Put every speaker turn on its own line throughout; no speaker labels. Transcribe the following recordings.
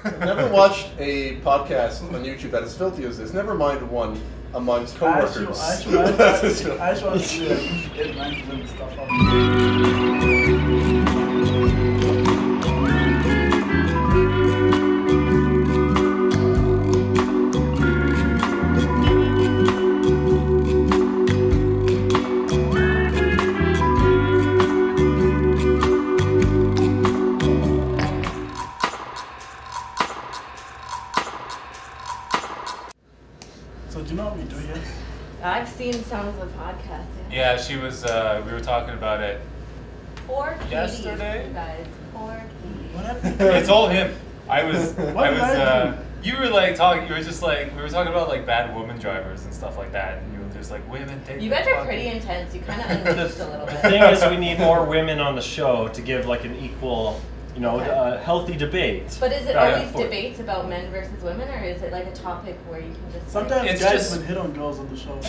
I've never watched a podcast on YouTube that is filthy as this. Never mind one amongst coworkers.
I actually want to do like, you should get rank and stuff up.
I've seen some of the podcast.
Yeah, she was. We were talking about it.
Poor Katie,
yesterday.
you guys. Poor Katie.
What happened?
It's all him. I was.
What did I do?
You were like talking. You were just like we were talking about like bad woman drivers and stuff like that, and you were just like women.
You guys are pretty intense. You kind of unleashed a little bit.
The thing is, we need more women on the show to give like an equal, healthy debate.
But is it always debates about men versus women, or is it like a topic where you can just?
Sometimes
it's
guys
just
would hit on girls on the show.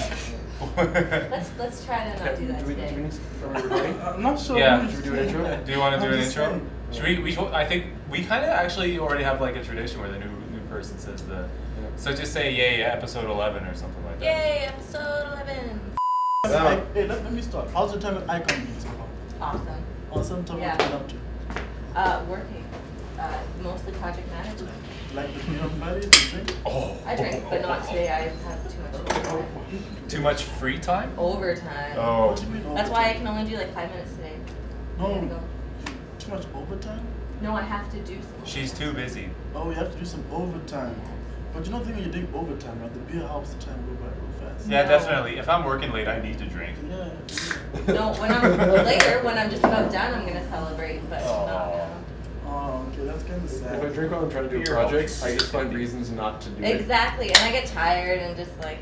Let's try to not do that today.
I'm not sure.
Yeah.
Should we do an intro?
Do you want to do an intro?
Saying.
Should we? I think we kind of actually already have like a tradition where the new person says the.
Yeah.
So just say yay episode 11 or something like that.
Yay episode 11.
Hey, let me start. How's your time at Icon being so far?
Awesome.
Awesome. Tell me
Yeah.
what you've been up to.
Working. Mostly project management.
Like the freedom Friday, do you drink?
Oh.
I drink, but not today. I have too much overtime.
Too much free time?
Overtime.
Oh.
What do you mean
That's why I
overtime?
can only do like 5 minutes today. I gotta
No.
go.
Too much overtime?
No, I have to do something.
She's too busy.
Oh, we have to do some overtime. But you don't think when you're doing overtime, right? The beer helps the time go by real fast.
Yeah,
No.
definitely. If I'm working late, I need to drink.
Yeah.
No, when I'm later, when I'm just about done, I'm gonna celebrate, but not now.
Oh, okay, that's kind of sad.
If I drink while I'm trying to do a project, I just find reasons not to do it.
Exactly, and I get tired and just like,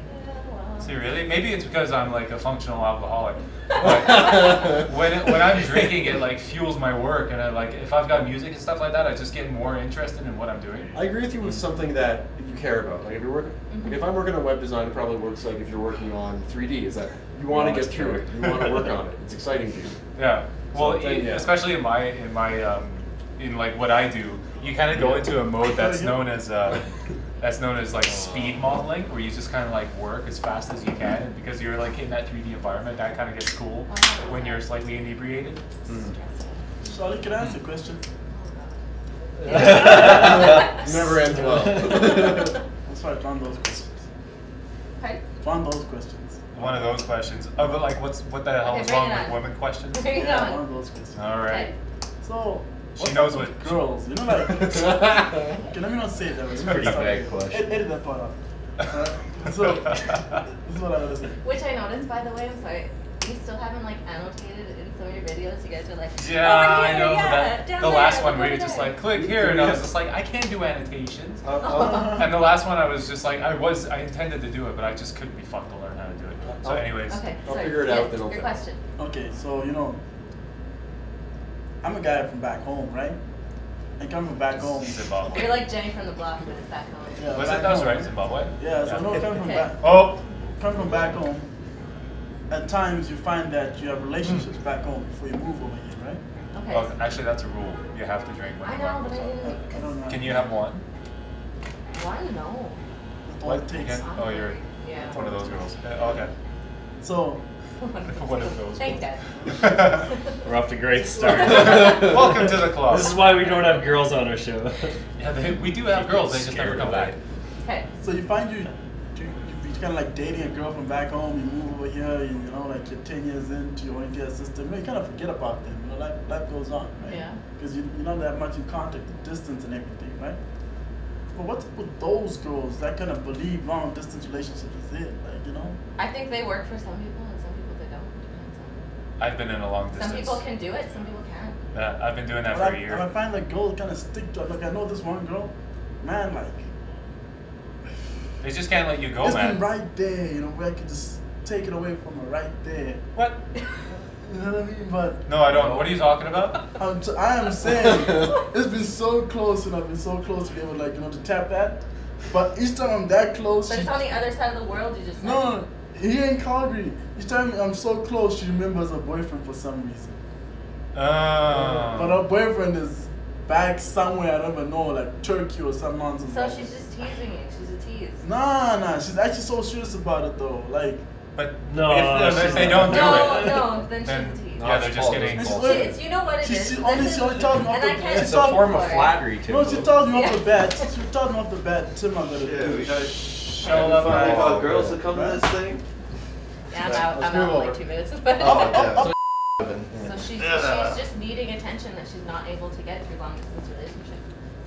well.
See, really? Maybe it's because I'm like a functional alcoholic. But when I'm drinking, it like fuels my work, and I like if I've got music and stuff like that, I just get more interested in what I'm doing.
I agree with you with something that you care about. Like if you're working, if I'm working on web design, it probably works like if you're working on 3D. Is that you want to get through it, you want to work on it. It's exciting to you.
Yeah. Well,
So then, yeah.
especially in like what I do, you kind of go into a mode that's known as like speed modeling, where you just kind of like work as fast as you can, and because you're like in that 3D environment, that kind of gets cool when you're slightly inebriated.
Shalee, can I ask a question?
Never ends well.
That's why I found those questions.
Pardon?
Found those questions.
One of those questions. Oh, but like, what the hell is
bring
wrong
it
with
on.
women questions?
There you
Yeah,
go.
one of those questions.
All right.
Okay.
So,
She
what's
knows
up with
what-
girls. You know, like. Okay, let me not say it that way. It's
pretty vague question.
Edit that part out. So, this is what I gotta say.
Which I noticed, by the way, I'm sorry, you still haven't like annotated in some of your videos. You guys are like,
Yeah,
over here,
I know.
yeah, down
The
there,
last one
look
where you're
over
just
there.
like, click here, and I was just like, I can't do annotations.
Uh,
And the last one I was just like, I intended to do it, but I just couldn't be fucked to learn how to do it. So anyways.
Okay,
I'll
sorry.
figure it
Yes,
out, then I'll
your
tell.
question.
Okay, so, you know, I'm a guy from back home, right? I come from back home.
Zimbabwe.
You're like Jenny from the block, but it's back home.
Yeah,
Was
back
it? That was
home.
right, Zimbabwe?
Yeah, so no, come from
Okay.
back.
Oh!
Come from back home. At times, you find that you have relationships back home before you move over here, right?
Okay.
Well, actually, that's a rule. You have to drink when
I
the
know,
bar
but
goes
I
up.
didn't.
I don't know.
Can you have one?
One? No.
That's all it takes.
Can- Oh, you're
Yeah.
one of those girls. Okay.
So,
One of those.
Thanks,
girls.
guys.
We're off to a great start.
Welcome to the club.
This is why we don't have girls on our show.
Yeah, we do have girls. They just never come back.
Okay.
so you find you kind of like dating a girl from back home. You move over here, you know, like you're 10 years into your India system. You know, you kind of forget about them. You know, life goes on, right?
Yeah.
Because you're not that much in contact, the distance and everything, right? But what's up with those girls that kind of believe long distance relationships is it? Like, you know?
I think they work for some people and some people they don't. Depends on.
I've been in a long distance.
Some people can do it, some people can't.
Yeah, I've been doing that
But
for a
and
year.
I find like girls kind of stick to it. Like I know this one girl, man, like
They just can't let you go,
it's
man.
been right there, you know, where I could just take it away from her right there.
What?
You know what I mean? But
No, I don't. What are you talking about?
I am saying it's been so close, and I've been so close to be able, like, you know, to tap that. But each time I'm that close,
But it's on the other side of the world, you just said.
no, here in Calgary, each time I'm so close, she remembers her boyfriend for some reason. But
Oh.
her boyfriend is back somewhere, I don't even know, like Turkey or some nonsense.
So
like
she's
that.
just teasing you. She's a tease.
Nah, she's actually so serious about it though. Like,
But
No,
if they don't do
No,
it,
no, then
then
she's a tease.
yeah, they're just getting.
It's-
It's, you know what it is.
she only tells me off
and
the
I can't
It's
It's a form of
for it.
flattery, Timbo.
no, she tells me off the bat. She tells me off the bat. Tim, I'm gonna
Yeah,
do.
we gotta
Show up.
find
Oh,
about girls
good.
to come to this thing.
Yeah,
Let's
I'm
move
out in
over.
like 2 minutes.
Oh,
So
yeah.
she's
Yeah.
just needing attention that she's not able to get through long distance relationship.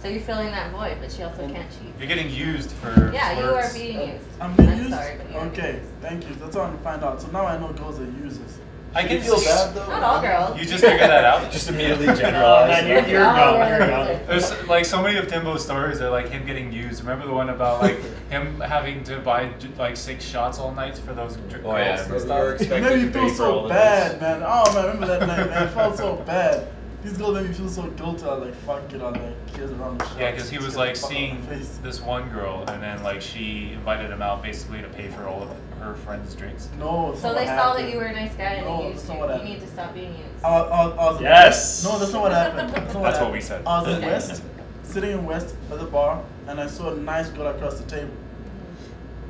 So you're filling that void, but she also can't cheat.
You're getting used for.
Yeah, you are
flirts.
being used.
I'm being used?
sorry, but you are
Okay, thank you. That's all I'm trying to find out. So now I know girls are users.
I
You
can
feel
see-
bad though?
Not all girls.
You just figured that out.
Just immediately
Oh,
generalize.
man, you're
Not all
gone. You're
girls.
gone.
There's like so many of Timbo's stories are like him getting used. Remember the one about like him having to buy like 6 shots all night for those girls
Oh, yeah,
and
we
stuff?
were
It
expected
made me
to
feel
pay for all
so
of
bad,
this.
man. Oh man, I remember that night, man. I felt so bad. These girls made me feel so guilty. I was like, fuck it, I was like, kids around the shop.
Yeah, because he was like
Fuck on
seeing
my face.
this one girl, and then like she invited him out basically to pay for all of her friends' drinks.
No, it's
So
not
they
what
saw that
happened.
you were a nice guy and
No,
they
that's
used
not
you.
what
You
happened.
need to stop being used.
I was
Yes.
No, that's not what happened. That's not
That's what
happened.
we said.
I was in
Okay.
West, sitting in West at the bar, and I saw a nice girl across the table.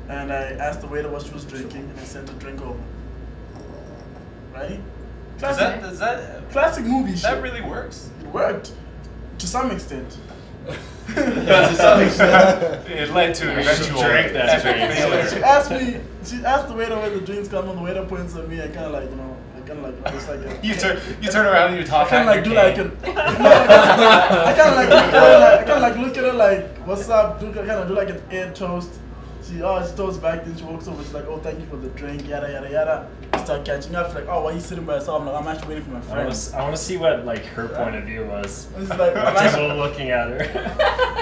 And I asked the waiter what she was drinking, and I sent the drink over. Right?
Does that
Classic movie shit.
that really works?
It worked to some extent.
Yeah, to some extent.
It led to an
You should
eventual
drink that
epic
drink.
failure.
She asked the waiter where the drinks come, and the waiter points at me. I kind of like, just like a,
You turn around and you talk.
I kind of like do like I kind of like look at her like, what's up? Kind of do like an air toast. She toasts back, then she walks over. She's like, oh, thank you for the drink, yada yada yada. Start catching up. She's like, oh, why are you sitting by yourself? I'm like, I'm actually waiting for my friends.
I want to see what like her point of view was.
She's like, I'm actually,
Timbo looking at her.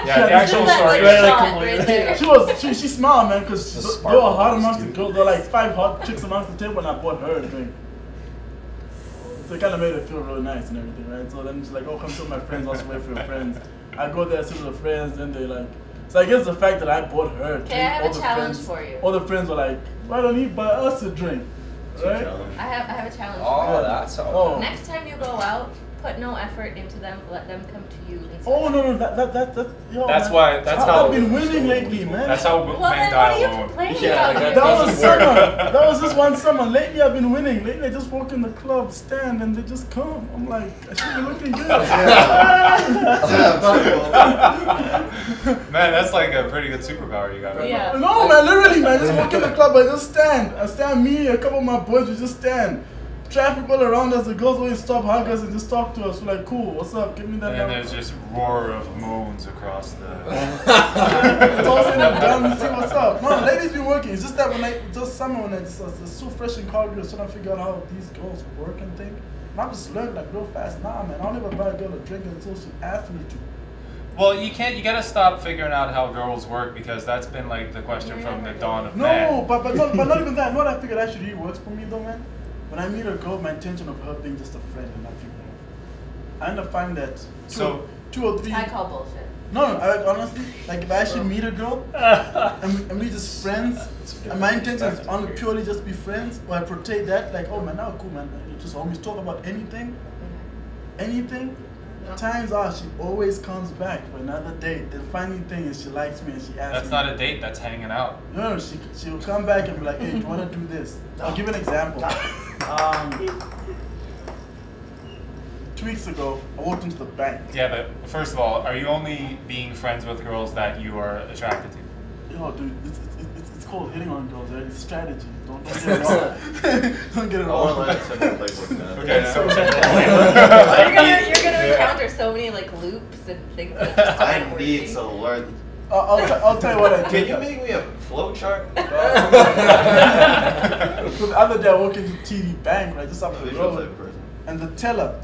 Yeah, the actual
Just that
story.
one
Like,
shot
completely-
right there.
she smiled, man, because
The
they were
sparkle
hot
was
amongst the
cute.
girls. There were like 5 hot chicks amongst the table, and I bought her a drink. So it kind of made her feel real nice and everything, right? So then she's like, oh, come to my friends, also wait for your friends. I go there, see the friends, then they like. So I guess the fact that I bought her a drink,
Okay, I have
all
a
the
challenge
friends,
for you.
all the friends were like, why don't you buy us a drink? Right?
I have a challenge.
Oh,
for
that's all.
Oh.
you. Next time you go out, put no effort into them. Let them come to you. Instead.
Oh no, that yo,
That's
man.
why- that's how-
I've been winning lately, man.
That's how
Well,
men
then what
die
are you
alone.
complaining
Yeah,
about?
like
That was
doesn't
summer.
work.
That was just one summer. Lately, I've been winning. Lately, I just walk in the club, stand, and they just come. I'm like, I should be looking good.
Man, that's like a pretty good superpower you got right
Yeah.
No, man, literally, man. Just walk in the club, I just stand. I stand, me, a couple of my boys, we just stand. Traffic all around us, the girls always stop, hug us, and just talk to us. We're like, cool, what's up? Give me that
And then
number.
there's just roar of moans across the.
It's all said and done, we see what's up. No, ladies been working. It's just that just summer when it's so fresh in Calgary, I was trying to figure out how these girls work and thing. And I just learned like real fast. Nah, man, I'll never buy a girl a drink until she asks me to.
Well, you gotta stop figuring out how girls work because that's been like the question from the dawn of man.
No, but not even that. What I figured actually really works for me though, man. When I meet a girl, my intention of her being just a friend and nothing more. I end up finding that two or three.
I call bullshit.
No, I honestly, like if I actually meet a girl and we just friends, and my intention is only purely just be friends, or I portray that like, oh man, now cool man, you just always talk about anything. Times are she always comes back for another date. The funny thing is she likes me and she asks
That's
me.
not a date. That's hanging out.
No, she'll come back and be like, hey, do you want to do this? I'll give you an example. 2 weeks ago, I walked into the bank.
Yeah, but first of all, are you only being friends with girls that you are attracted to?
Yo, dude, it's called hitting on girls, right? It's strategy. Don't get it wrong. Don't get it
All
wrong.
our lives have been playbook now.
Okay, so
You're gonna encounter so many like loops and things that just
I
aren't
need
working.
to learn.
I'll tell you what I
Can
did.
you make me a flow chart?
The other day I walked into TD Bank, right, just up the
Visual type
road,
of person.
and the teller,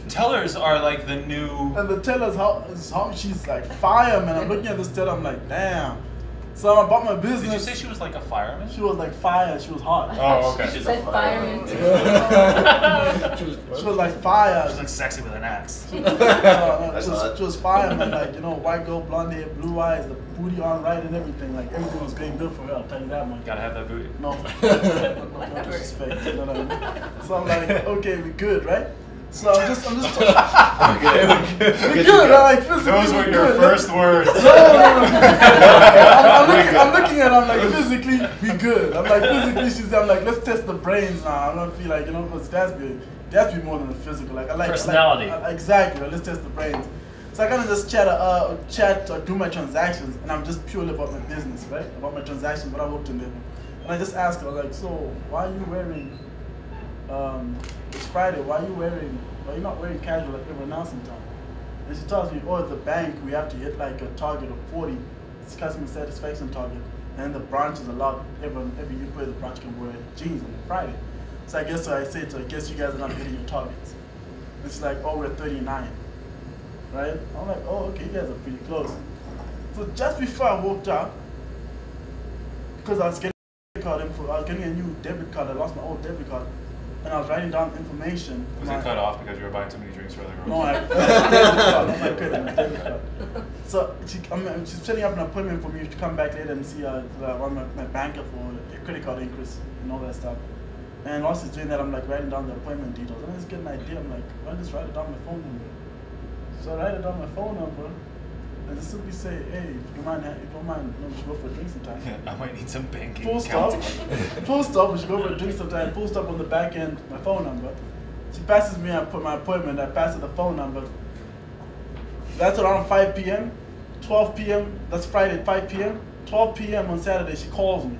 tellers are like the new.
how she's like fire, man. I'm looking at this teller, I'm like, damn. So I'm about my business.
Did you say she was like a fireman?
She was like fire. She was hot.
Oh, okay.
She
She's
said
a fireman.
fireman.
She was like fire.
She's like sexy with an axe.
That's hot.
She was fire, man. Like, you know, white girl, blonde hair, blue eyes, the booty on right and everything. Like, everything was going good for her. I'll tell you that much.
Gotta have that booty.
No, no disrespect. You know what I mean? So I'm like, okay, we good, right? So I'm just
Good.
we're good. I'm like physically.
Those were
we're
your
good.
first words.
No. I'm looking at her, I'm like, physically, we good. I'm like, physically, I'm like, let's test the brains now. I don't feel like, because there has to be more than the physical. Like, I like
personality.
Exactly. Let's test the brains. So I kind of just chat or do my transactions, and I'm just purely about my business, right? About my transactions, what I worked in there. And I just asked her, like, so why are you wearing, it's Friday, why are you not wearing casual like everyone else in town? And she tells me, oh, at the bank, we have to hit like a target of 40. It's customer satisfaction target. And the branch is allowed, every employee of the branch can wear jeans on Friday. So I said, I guess you guys are not hitting your targets. And she's like, oh, we're 39. Right? I'm like, oh, okay, you guys are pretty close. So just before I walked out, because I was getting a new debit card, I lost my old debit card, and I was writing down information.
Was it cut off because you were buying too many drinks earlier?
No, I debit card, not my credit, my debit card. So she's setting up an appointment for me to come back later and see my banker for a credit card increase and all that stuff. And while she's doing that, I'm like writing down the appointment details. And I just get an idea. I'm like, why don't I just write it down my phone number? So I write it down my phone number, and just simply say, hey, if you don't mind, we should go for a drink sometime.
Yeah, I might need some banking.
Full stop. Full stop. We should go for a drink sometime. Full stop on the back end, my phone number. She passes me, I put my appointment, I pass her the phone number. That's around 5 p.m. 12 p.m. That's Friday at 5 p.m. 12 p.m. on Saturday, she calls me.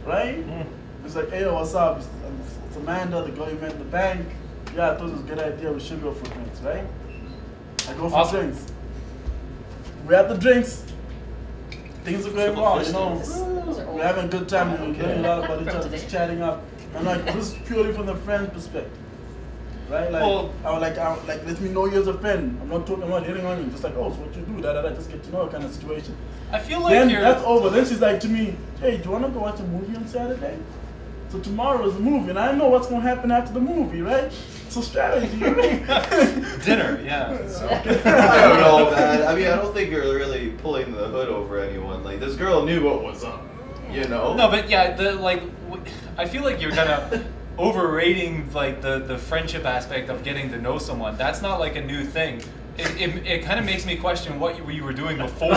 Right? It's like, hey, what's up? It's Amanda, the girl you met in the bank. Yeah, I thought it was a good idea. We should go for drinks, right? I go for drinks. We're at the drinks. Things are going well, We're having a good time. We're learning a lot about each other, just chatting up. And like, this is purely from the friend's perspective, right? Like, I was like, let me know you as a friend. I'm not talking about hitting on you. Just like, oh, so what you do? Just get to know kind of situation.
I feel like
then that's over. Then she's like to me, hey, do you want to go watch a movie on Saturday? So tomorrow is a movie, and I know what's going to happen after the movie, right? So strategy.
Dinner, yeah.
I don't know, man. I mean, I don't think you're really pulling the hood over anyone. Like, this girl knew what was up,
No, but yeah, I feel like you're kind of overrating like the friendship aspect of getting to know someone. That's not like a new thing. It kind of makes me question what you were doing before.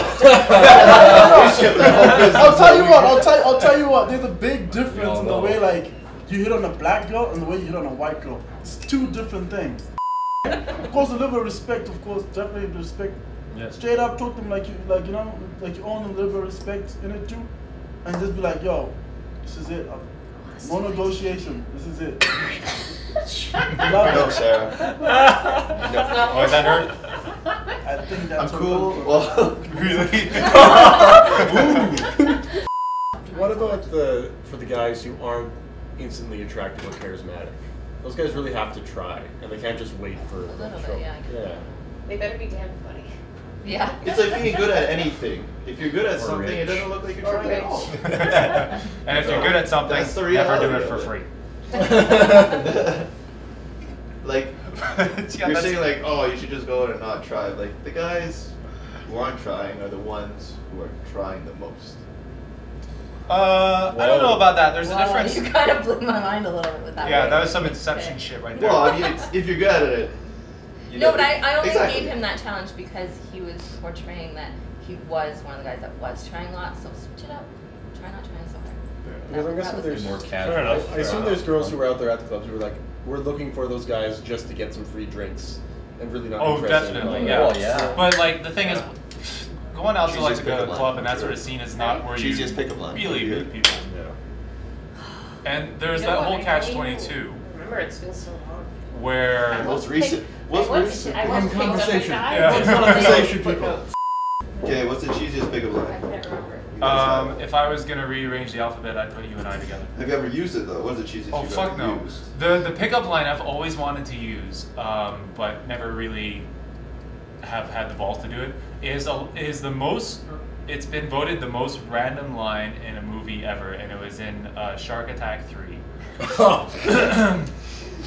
I'll tell you what. There's a big difference in the way like you hit on a black girl and the way you hit on a white girl. It's two different things. Of course, a little bit of respect. Of course, definitely respect. Yes. Straight up, talk to them like you own a little bit of respect in it too, and just be like, yo, this is it. No negotiation. This is it.
No, Sarah.
Oh, is that her?
I think that's
I'm cool. Well,
Really?
What about for the guys who aren't instantly attractive or charismatic? Those guys really have to try, and they can't just wait for
A little
trouble.
bit, yeah.
They better be damn funny.
Yeah.
it's like being good at anything. If you're good at something, it doesn't look like you're trying at all.
And if you're good at something,
That's the
never do
reality
it for
of
free.
Like,
Yeah,
you're saying like, oh, you should just go out and not try. Like, the guys who aren't trying are the ones who are trying the most.
I don't know about that. There's a difference.
You kind of blew my mind a little bit with that.
Yeah,
one.
that was some Inception shit right there.
Well, I mean, if you're good at it.
No, but I only
exactly.
gave him that challenge because he was portraying that he was one of the guys that was trying lots. So switch it up. Try not trying so hard.
Because I'm guessing there's
more
Fair
casual.
enough. I assume there's girls who are out there at the clubs who are like, we're looking for those guys just to get some free drinks and really not.
Oh,
interested
definitely,
in
yeah.
Well, yeah.
But like the thing is, going out to like
Cheesiest
the
pickup
club
line.
and that sort of scene is not where you
Cheesiest pickup line.
really
Yeah.
meet people.
Yeah.
And there's
You know
that
what,
whole
I
catch-22
Remember, it's been so long.
where
Most recent.
I once picked up a
conversation.
guy.
Yeah.
Once
Conversation,
picked
people.
up-
Okay, what's the cheesiest pickup
I
line?
can't remember.
You guys have it.
if I was gonna rearrange the alphabet, I'd put you and I together.
Have you ever used it though? What's the cheesiest
Oh
you've
fuck
ever
no!
used?
The pickup line I've always wanted to use, but never really have had the balls to do it. Is the most. It's been voted the most random line in a movie ever, and it was in Shark Attack 3.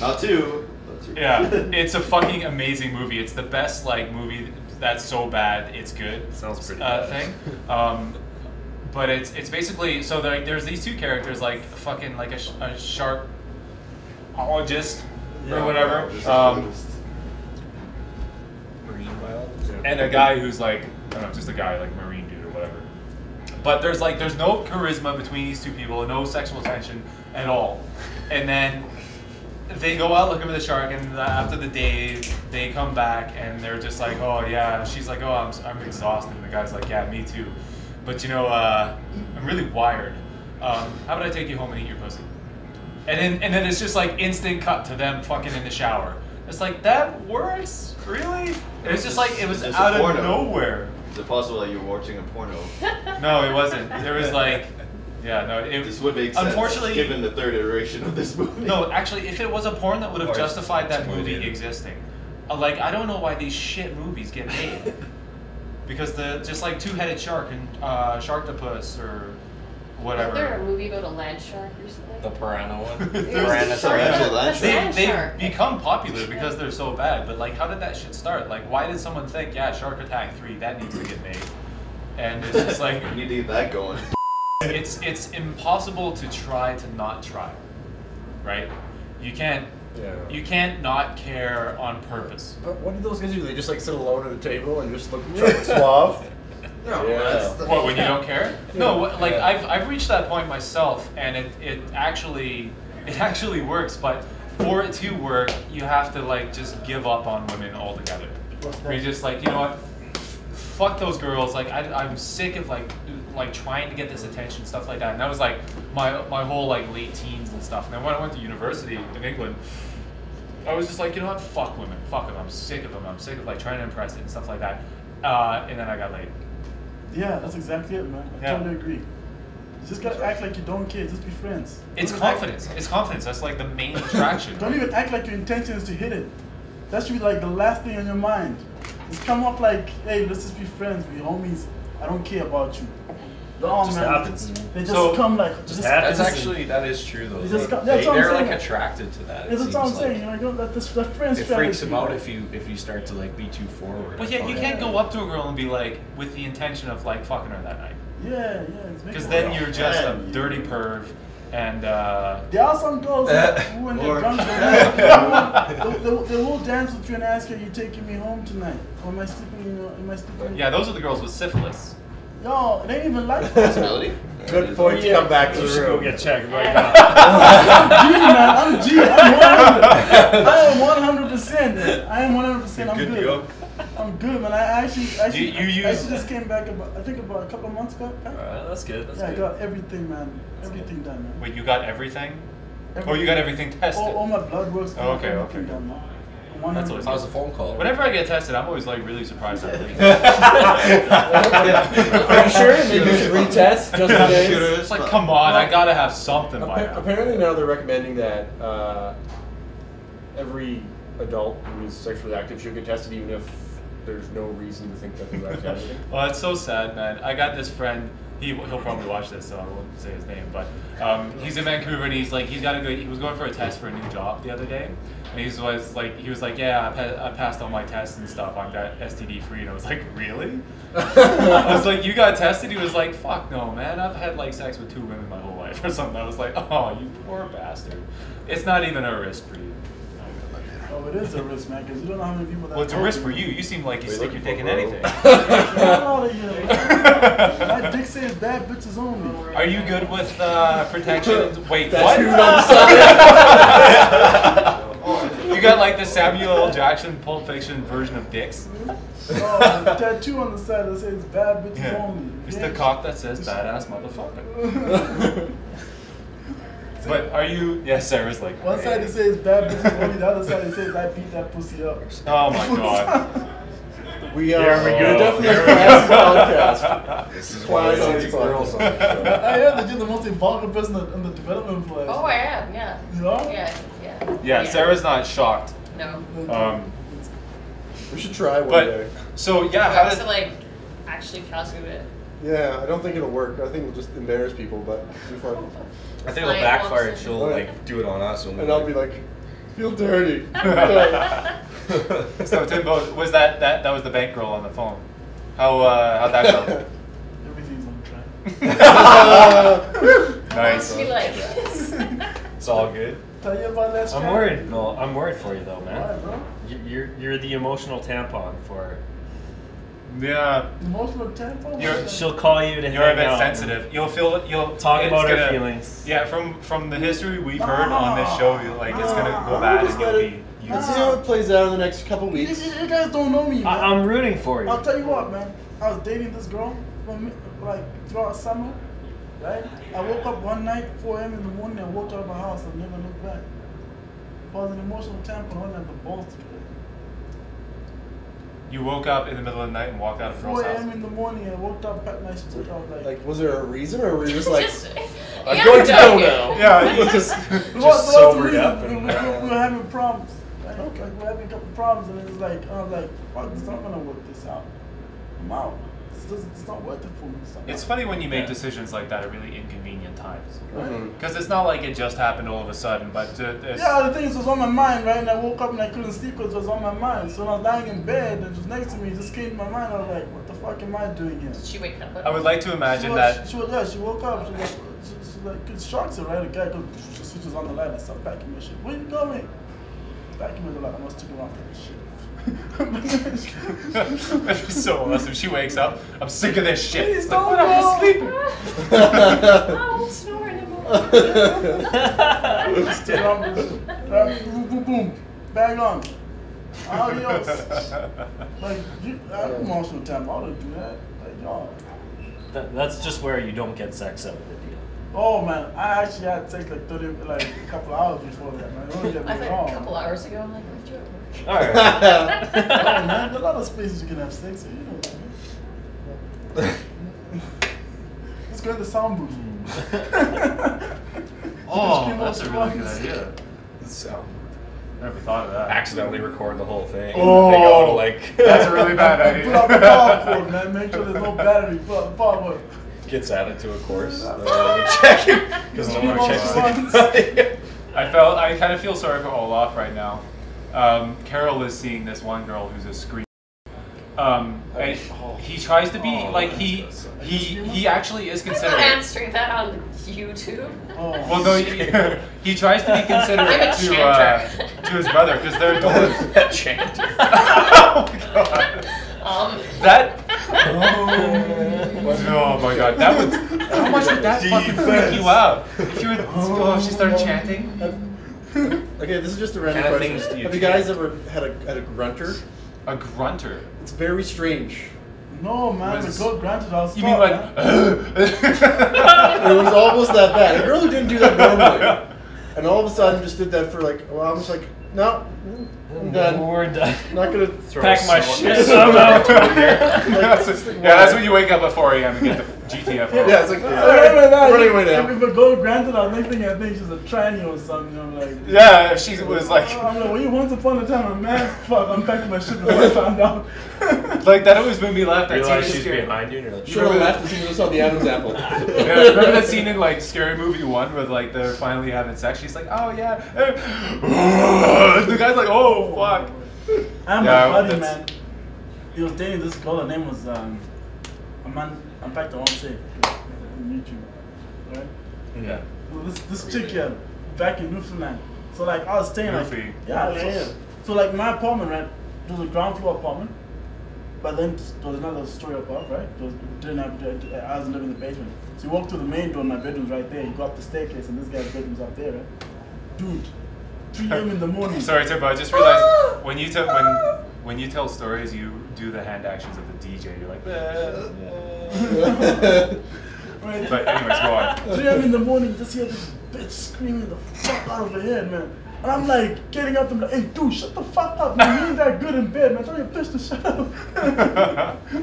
Not two. But two.
Yeah, it's a fucking amazing movie. It's the best like movie that's so bad it's good.
Sounds pretty bad.
Thing. But it's basically so there's these two characters like fucking like a sharkologist or whatever.
Marine biologist.
And a guy who's like, I don't know, just a guy, like marine dude or whatever. But there's no charisma between these two people, no sexual tension at all. And then they go out looking for the shark, and after the day, they come back and they're just like, oh yeah. She's like, oh, I'm exhausted. And the guy's like, yeah, me too. But you know, I'm really wired. How about I take you home and eat your pussy? And then it's just like instant cut to them fucking in the shower. It's like, that works? Really? And it's just like, it was out of nowhere.
Is it possible that you were watching a porno?
No, it wasn't. There was like, yeah, no.
This would make sense,
unfortunately,
given the third iteration of this movie.
No, actually, if it was a porn, that would have justified that movie existing. Like, I don't know why these shit movies get made. Because just like Two-Headed Shark and Sharktopus or whatever.
Wasn't there a movie about a land shark recently?
The piranha one.
Piranha
They've become popular because they're so bad. But like, how did that shit start? Like, why did someone think, yeah, Shark Attack 3, that needs to get made? And it's just like,
you need that going.
It's impossible to try to not try, right? You can't not care on purpose.
But what do those guys do? They just like sit alone at a table and just look suave.
No,
What, when you don't care? No, like I've reached that point myself, and it actually works. But for it to work, you have to like just give up on women altogether. Where you're just like, you know what? Fuck those girls. Like I'm sick of like trying to get this attention, stuff like that. And that was like my whole like late teens and stuff. And then when I went to university in England, I was just like, you know what? Fuck women. Fuck them. I'm sick of them. I'm sick of like trying to impress it and stuff like that. And then I got laid.
Yeah, that's exactly it, man. I totally agree. You just gotta act like you don't care. Just be friends.
It's confidence. It's confidence. That's like the main attraction.
Don't even act like your intention is to hit it. That should be like the last thing on your mind. Just come up like, hey, let's just be friends. We homies. I don't care about you. Oh,
just
man,
happens.
They just come like.
That's actually, that is true though.
They're
like attracted to that.
That's what I'm saying. You know, that's friends.
It freaks them out if you start to like be too forward.
But yeah, you can't go up to a girl and be like with the intention of like fucking her that night.
Yeah.
Because then you're just a dirty perv. And
there are some girls who when they're drunk, they will dance with you and ask you, "Are you taking me home tonight? Or am I sleeping?
Yeah, those are the girls with syphilis.
Yo, they ain't even like
possibility.
Good point to come back to the room.
Go get checked right now.
I'm G, man. I'm 100%. I am 100%. I'm good. I'm good, man. I actually just came back about a couple of months ago.
That's good. That's
good.
I
got everything, man. Everything done, man.
Wait, you got everything? Oh, you got everything tested?
All my blood works.
Oh, okay.
Done, man.
That's always
how's the phone call?
Whenever I get tested, I'm always like really surprised.
Are you sure? Maybe you should retest just in case.
It's like, come on, I gotta have something by now.
Apparently now they're recommending that every adult who is sexually active should get tested, even if there's no reason to think that they're actually having anything.
Well, it's so sad, man. I got this friend. He'll probably watch this, so I won't say his name. But he's in Vancouver, and he was going for a test for a new job the other day, and he was like, yeah, I passed all my tests and stuff. I'm that STD free, and I was like, really? I was like, you got tested? He was like, fuck no, man. I've had like sex with 2 women my whole life or something. I was like, oh, you poor bastard. It's not even a risk for you.
Oh, it is a risk, man, because you don't know how many people that.
Well, it's a risk for you. You seem like you stick your dick in anything.
My dick says bad bitches only.
Are you good with protection? Wait, what? You got like the Samuel L. Jackson Pulp Fiction version of dicks?
Oh, tattoo on the side that says bad bitches only.
It's the cock that says badass motherfucker. But are you? Yeah, Sarah's like.
One side it says bad bitches only, the other side it says I beat that pussy up.
Oh my god.
We are definitely a class podcast.
This is why these girls on the show.
I am the most vulgar person in the development class.
Oh, I am, yeah.
You know?
Yeah, Sarah's not shocked.
No.
We should try one day.
So yeah,
how to like actually calculate it.
Yeah, I don't think it'll work. I think we'll just embarrass people, but it'll be fun.
I think it'll backfire and she'll like do it on us.
And I'll be like, feel dirty.
So Timbo, was that was the bankroll on the phone? How'd that go?
Everything's on track.
Nice.
We like
It's all good.
Tell you about that.
I'm worried. No, I'm worried for you though, man.
Why, bro?
You're the emotional tampon for.
Yeah.
Emotional tampon.
She'll call you to
You're a
hang
bit
out.
sensitive. You'll
Talk
it's
about her
gonna-
feelings.
Yeah, from the history we've heard on this show, like it's gonna go bad and you'll be.
Let's see how it plays out in the next couple weeks.
You guys don't know me, man.
I'm rooting for you.
I'll tell you what, man. I was dating this girl like throughout summer, right? I woke up one night, 4 a.m. in the morning, and walked out of my house and never looked back. I was an emotional tampon, I didn't have the balls to do it.
You woke up in the middle of the night and walked out of a girl's
4
house.
a.m. in the morning, I woke up, packed my shit. I was like,
Was there a reason, or were you just like, I'm
Yeah,
going to
no.
go now?
Yeah, you
just
What's the
sobered
reason?
up
We were having problems. Right? Like, we were having a couple problems, and it was like, I was like, fuck, this not gonna work this out. I'm out. It's not worth it for me.
It's funny when you make decisions like that at really inconvenient times.
Mhm.
Because it's not like it just happened all of a sudden, but it's,
Yeah, the thing is, it was on my mind, right? And I woke up and I couldn't sleep because it was on my mind. So when I was lying in bed and it was next to me, it just came to my mind. I was like, what the fuck am I doing here?
Did she wake up?
I would like to imagine that.
She woke up. She it shocks her, right? The guy goes, she switches on the light and starts packing my shit. Where you going? Packing my light. I must stick around for this shit.
That'd be so awesome. She wakes up. I'm sick of this shit.
Please
It's like,
don't
what? I'm
go.
sleeping.
I won't snore anymore.
Stick around for this shit. Right? Boom, boom, boom. Bag on. Adios. Like, I'm emotional time. I wouldn't do that. Like, y'all.
That's just where you don't get sex out of the deal.
Oh man, I actually had sex like a couple hours before that, man. Don't get
I
me
think
wrong.
a couple hours ago, I'm like, where'd you at work?
All right.
Oh, man, there's a lot of spaces you can have sex in, you know what I mean? Let's go to the sound booth.
Oh, that's a really good idea.
So,
Never thought of that.
accidentally record the whole thing.
Oh.
They go to like.
That's a really bad idea.
Put out the power cord, man. Make sure there's no battery. Put out the power cord.
Gets added to a course. Check it because no one checks the.
I kind of feel sorry for Olaf right now. Carol is seeing this one girl who's a scream. And he tries to be like he actually is
I'm not
considerate.
answering that on YouTube.
Oh.
Well, no, he tries to be considerate
I'm a
to his brother because they're daughters.
Chanter.
Oh my god. That. Oh my god. That would. How much would that fucking freak you out? If you would, if she started chanting.
Okay, this is just a random
Kind of
question.
things do you
Have you
do?
guys ever had a grunter?
A grunter.
It's very strange.
No, man.
Was-
The girl granted I was
You mean
taught,
like?
man.
It was almost that bad. A girl who didn't do that normally, and all of a sudden just did that for like a while. I'm just like, no, I'm done.
We're done.
I'm not gonna
Pack my
someone-
shit. I'm out.
That's when you wake up at 4 a.m. and get the GTFO.
Yeah, it's like
Running
away now.
If a girl granted, I think she's a tranny or something. I'm like,
Yeah, if she was like,
I'm like, when you once upon a time, a man, fuck, I'm packing my shit before I found out.
like that always made me laugh. That
Realize
scene in
she's
Scary-
behind you and you're like,
Should have left as soon as I saw the Adam's apple.
Yeah, remember that scene in like Scary Movie 1 where like they're finally having sex? She's like, oh yeah. The guy's like, oh fuck.
I'm
Yeah,
a buddy,
that's-
man. He was dating this girl. Her name was Amanda. In fact, I won't say on YouTube, right?
yeah.
Well, this chick here, back in Newfoundland. So like I was staying like
Newfie.
yeah. So like my apartment, right? There was a ground floor apartment, but then there was another story above, right? I wasn't living in the basement. So you walk through the main door, and my bedroom's right there. You go up the staircase, and this guy's bedroom's up there, right? Dude, 3 a.m. in the morning.
Sorry, Timbo. I just realized when you when you tell stories, you do the hand actions of the DJ. You're like,
Right?
but anyways, go on.
3 a.m. in the morning, just hear this bitch screaming the fuck out of her head, man. And I'm like getting up and like, hey dude, shut the fuck up, man. You ain't that good in bed, man. Tell your bitch to shut up.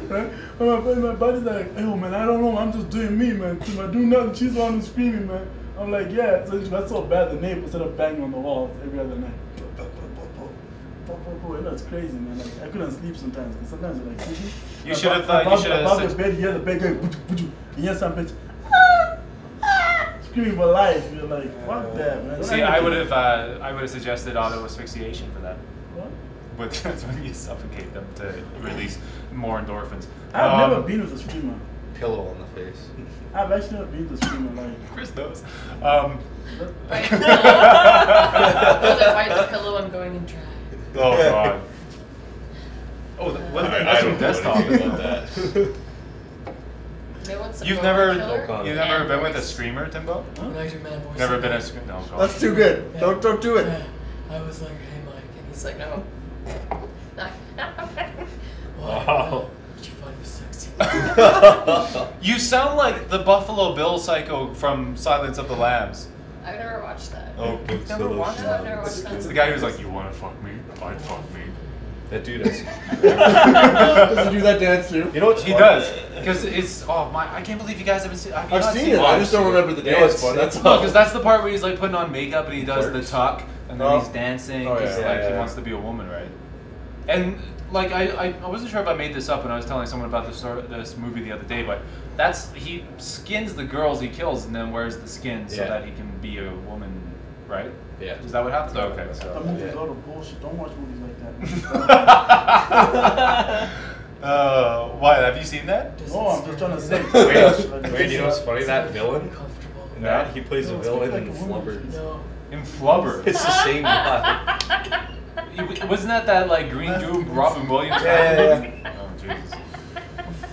Right? And my buddy's like, hey man, I don't know, I'm just doing me, man. I do nothing, she's the one who's screaming, man. I'm like, yeah, so that's so bad the neighbors instead of banging on the walls every other night. You know, it's crazy, man. Like, I couldn't sleep sometimes, because sometimes you're like,
You should have thought. You should
above
have.
the bed, you hear the bed going, and you hear some bitch screaming for life. You're like, fuck that, man.
See, I would have suggested auto asphyxiation for that.
What?
But that's when you suffocate them to release more endorphins.
I've never been with a screamer.
pillow on the face.
I've actually not been to stream in life.
Chris knows.
Right. Bite the pillow, I'm going in dry.
Oh god. Oh, what
I
that's
don't
your
know
desktop?
anything about that.
You've never
comment.
been with a streamer, Timbo?
Nice man voice.
Never been a streamer? No, God.
That's too good.
Yeah.
Don't do it.
Yeah. I was like, hey Mike, and he's like, no.
Wow.
Did you find this sexy?
You sound like the Buffalo Bill psycho from Silence of the Lambs.
I've never watched that.
Oh, books
Never
full of
watched
No,
shit.
I've never watched that.
It's the guy who's like, you want to fuck me? I'd fuck me.
That dude is.
Does he do that dance too?
You know what's
He
funny?
does. Because it's, oh my, I can't believe you guys haven't seen
I've seen it. I just don't remember the
You know what's
dance.
funny?
That's
No,
all.
because that's the part where he's like putting on makeup and he does the tuck and then
Oh.
he's dancing
Oh,
because
yeah.
like he
Yeah.
wants to be a woman, right? And like I wasn't sure if I made this up when I was telling someone about this movie the other day, but he skins the girls he kills and then wears the skin so
Yeah.
that he can be a woman, right?
Yeah.
Is that what happens? Oh, okay.
That
So.
movie's
Yeah.
a lot of bullshit. Don't watch movies like that.
Why? Have you seen that?
No, I'm just trying to say.
Wait, you know what's funny? That villain
Uncomfortable.
in that, he plays a
No,
villain
speak
in
like a woman,
Flubber.
please.
No.
In Flubber.
It's the same guy.
Wasn't that like Green Goon Robin Williams?
Yeah.
Oh Jesus.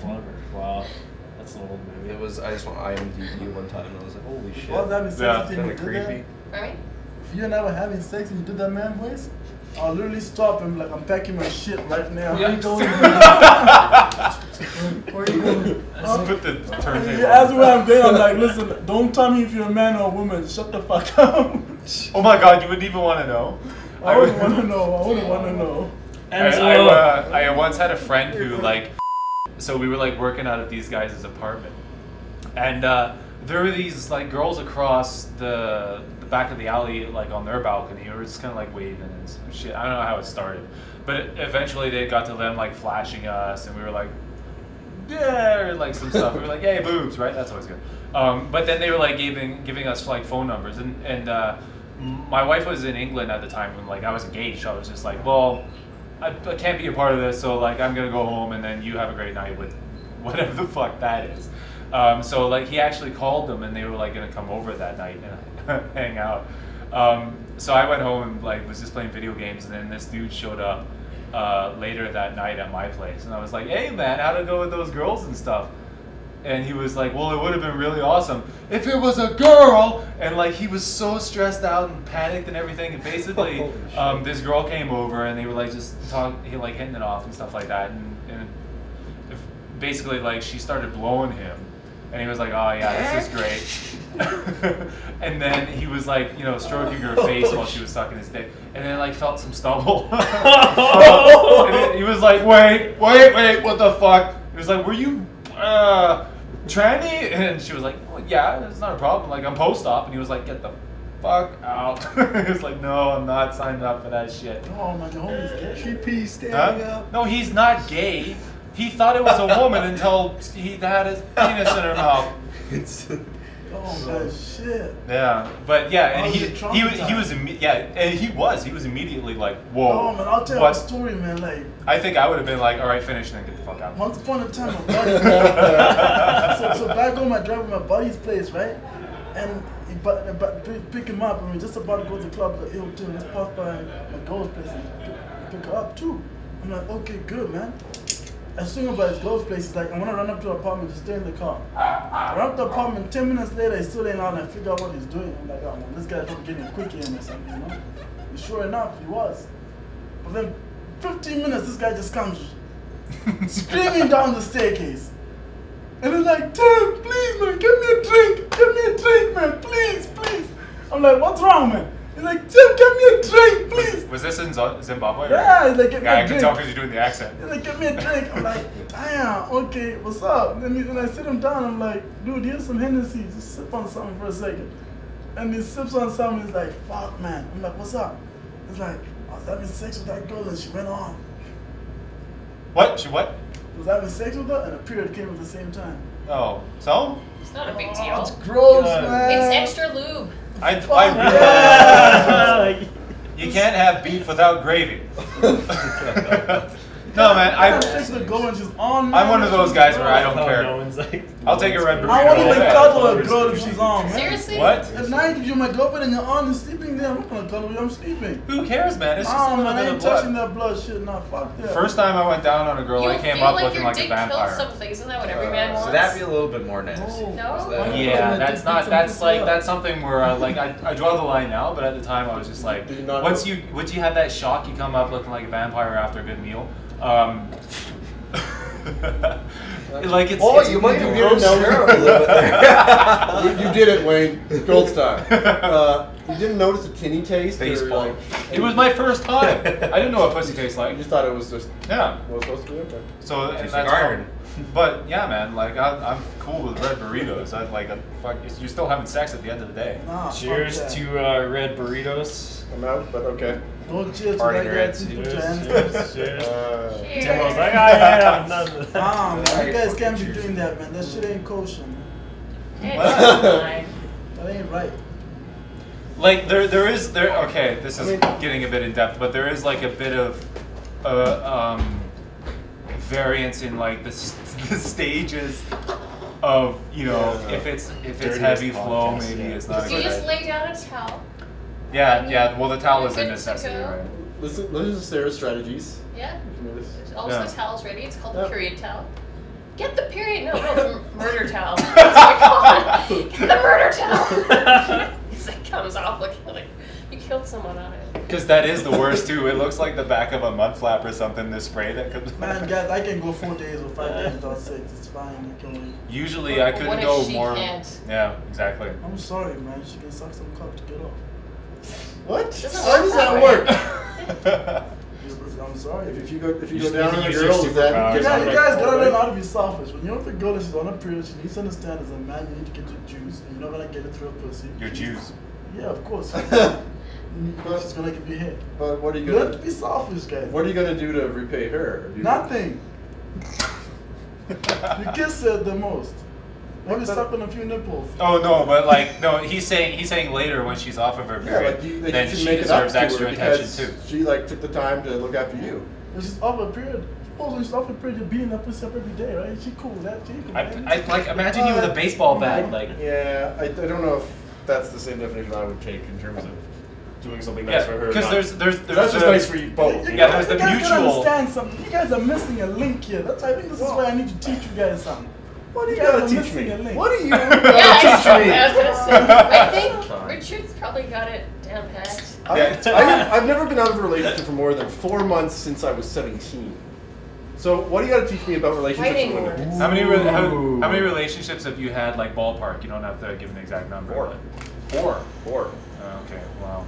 Flubber. Wow. That's an old movie.
It was, I just went IMDb one time and I was like, holy shit.
What having sex
Yeah.
with you
Kind
and
of
you did
creepy.
that?
Right?
If you and I were having sex and you did that man voice, I'll literally stop and be like, I'm packing my shit right now.
Yeah.
Where you going? Where you going?
Just put the turntable.
You ask me where I'm going, I'm like, listen, don't tell me if you're a man or a woman. Shut the fuck up.
Oh my God, you wouldn't even want to know.
I wouldn't want to know. I wouldn't want to know.
I once had a friend who like, so we were like working out of these guys' apartment, and there were these like girls across the back of the alley like on their balcony. We were just kind of like waving and some shit. I don't know how it started, but eventually they got to them like flashing us, and we were like, yeah, or like some stuff. We were like, hey, boobs, right? That's always good. But then they were like giving us like phone numbers, and my wife was in England at the time when like I was engaged. So I was just like, well, I can't be a part of this, so like I'm gonna go home, and then you have a great night with whatever the fuck that is. So like he actually called them, and they were like gonna come over that night and hang out. So I went home and like was just playing video games, and then this dude showed up later that night at my place, and I was like, hey man, how'd it go with those girls and stuff? And he was like, well, it would have been really awesome if it was a girl. And like he was so stressed out and panicked and everything. And basically, this girl came over and they were like just like hitting it off and stuff like that. And basically like she started blowing him, and he was like, oh yeah, this is great. And then he was like, you know, stroking her face while she was sucking his dick, and then like felt some stubble. And then he was like, wait, what the fuck? He was like, were you tranny? And she was like, well, yeah, it's not a problem. Like I'm post-op. And he was like, get the fuck out. He was like, no, I'm not signed up for that shit.
Oh my God, homie's gay.
She pees standing
Huh?
up.
No, he's not gay. He thought it was a woman until he had his penis in her mouth.
It's
Oh my shit.
Yeah, but yeah, and
Oh,
he
you're
was immediately like, whoa.
Oh man, I'll tell you
what?
a story, man. Like
I think I would have been like, all right, finish and then get the fuck out.
once upon a time, my buddy. so back home, I drive to my buddy's place, right? And pick him up, and we're just about to go to the club. Like, yo, Tim, let's pass by my girl's place and pick her up too. I'm like, okay, good, man. As soon as his girl's place, he's like, I want to run up to the apartment, just stay in the car. I run up to the apartment, 10 minutes later, he's still ain't out, and I figure out what he's doing. I'm like, oh man, this guy's probably getting a quick aim or something, you know? And sure enough, he was. But then 15 minutes, this guy just comes screaming down the staircase. And he's like, Tim, please, man, get me a drink, man, please. I'm like, what's wrong, man? He's like, Tim, get me a drink, please.
Was this in Zimbabwe?
Yeah, he's like, get me
Yeah,
a
I can
drink.
tell because you're doing the accent.
He's like, get me a drink. I'm like, damn, okay, what's up? And then I sit him down, I'm like, dude, here's some Hennessy, just sip on something for a second. And he sips on something, he's like, fuck, man. I'm like, what's up? He's like, I was having sex with that girl and she went on.
What? She what?
I was having sex with her and a period came at the same time.
Oh, so?
It's not a big
Oh,
deal.
it's gross,
God.
man.
It's extra lube.
Yeah.
You can't have beef without gravy. No, man,
I fix the girl when she's on. Man.
I'm one of those guys where I don't
Oh,
care.
no one's like,
I'll take a red burrito.
I won't
all
even
day.
cuddle a girl if she's on, man.
Seriously?
What?
At night, if you're my girlfriend and you're on and sleeping there, I'm not gonna cuddle you. I'm sleeping.
Who cares, man? It's just a
Oh
little
man, I
bit
ain't
of
touching
blood.
that blood shit. Nah, fuck that.
First time I went down on a girl,
You
I came
feel
up
like
looking
your
like a
dick killed
vampire.
something. Isn't that what every man wants?
So that'd be a little bit more nasty.
No?
Is that-
Yeah, that's not. That's like that's something where I draw the line now. But at the time, I was just like,
Did you not
once
know?
you have that shock, you come up looking like a vampire after a good meal. Like it's.
Oh,
it's
you might have
gross.
grossed her up a little bit there.
You did it, Wayne. Gold star. You didn't notice a tinny taste? or,
baseball.
like,
It was my first time. I didn't know what pussy tastes
You
like.
just thought it was just
Yeah.
what it was supposed to be? Okay.
So and
She's
that's
iron.
But yeah, man, like I'm cool with red burritos. I like fuck. You're still having sex at the end of the day.
Nah,
cheers
fuck that.
to red burritos.
I'm out, but okay.
Don't cheers to
Party
that
reds.
guy. Put your
Cheers,
hands
cheers,
up.
cheers.
Cheers.
Timbo's like, I am none.
Ah, man,
Alright,
you guys
fuck
can't be
cheers.
doing that, man. That shit ain't kosher, man.
It's fine.
That ain't right.
Like there is okay, this is
I mean-
getting a bit in depth, but there is like a bit of variance in like the stages of, you know,
Yeah.
if it's
Dirtiest
heavy flow,
podcast,
maybe
yeah.
it's not a
You
good
just
idea.
lay down a towel.
Yeah, well the towel
You're
is a
good to
necessity,
go.
right?
Listen to Sarah's strategies.
Yeah.
You know this.
Also,
Yeah.
the towel's ready. It's called
Yeah.
the period towel. Get the period. No, the murder towel. That's what I call it. Get the murder towel. It comes off looking like you killed someone on it.
Because that is the worst too. It looks like the back of a mud flap or something, the spray that comes
Man, guys, I can go 4 days or 5 days without sex. It's fine. I can wait.
Usually I
What
couldn't
if
go
she
more.
can't?
Yeah, exactly.
I'm sorry, man. She can suck some cock to get off.
What?
Doesn't
How does that
work
work?
I'm sorry.
if you go
You
down on a
use your
girl, is that
superpowers.
You
gets
guys,
like,
gotta
oh,
learn
right?
how to be selfish. When you're with a girl and she's on a period, she needs to understand as a man, you need to get your juice, and you're not gonna get it through a pussy.
Your Jews.
Yeah, of course. She's gonna give you head.
But what are you
You have to
gonna
be selfish, guys.
What are you gonna do to repay her? Do you-
Nothing. You kiss her the most. Maybe suck on a few nipples.
Oh no, but like no, he's saying later when she's off of her
Yeah,
period,
like you
then
should
she
make it up
deserves
to her
extra attention
because
too.
she like took the time to look after you.
When she's off her period, suppose when she's off her period, you're beating that pussy up every day, right? She cool with that. She cool, man.
I like imagine you with a baseball bat, like
Yeah, I don't know if that's the same definition I would take in terms of doing something nice
yeah,
for her.
because
not-
there's
that's just
the-
nice for you both.
Yeah, there's the
you guys gotta
mutual-
understand something. You guys are missing a link here. That's why I think this is why I need to teach you guys something.
What do you
You guys
gotta
are
teach
missing
me?
a link.
What are you
Yeah,
gonna
I
teach me?
was gonna say. I think Richard's probably got it down pat.
I've never been out of a relationship for more than 4 months since I was 17. So what do you got to teach me about relationships
Fighting
with women?
words.
how many
Ooh.
how many relationships have you had, like ballpark? You don't have to give an exact number.
4.
but- 4.
4.
Okay, wow.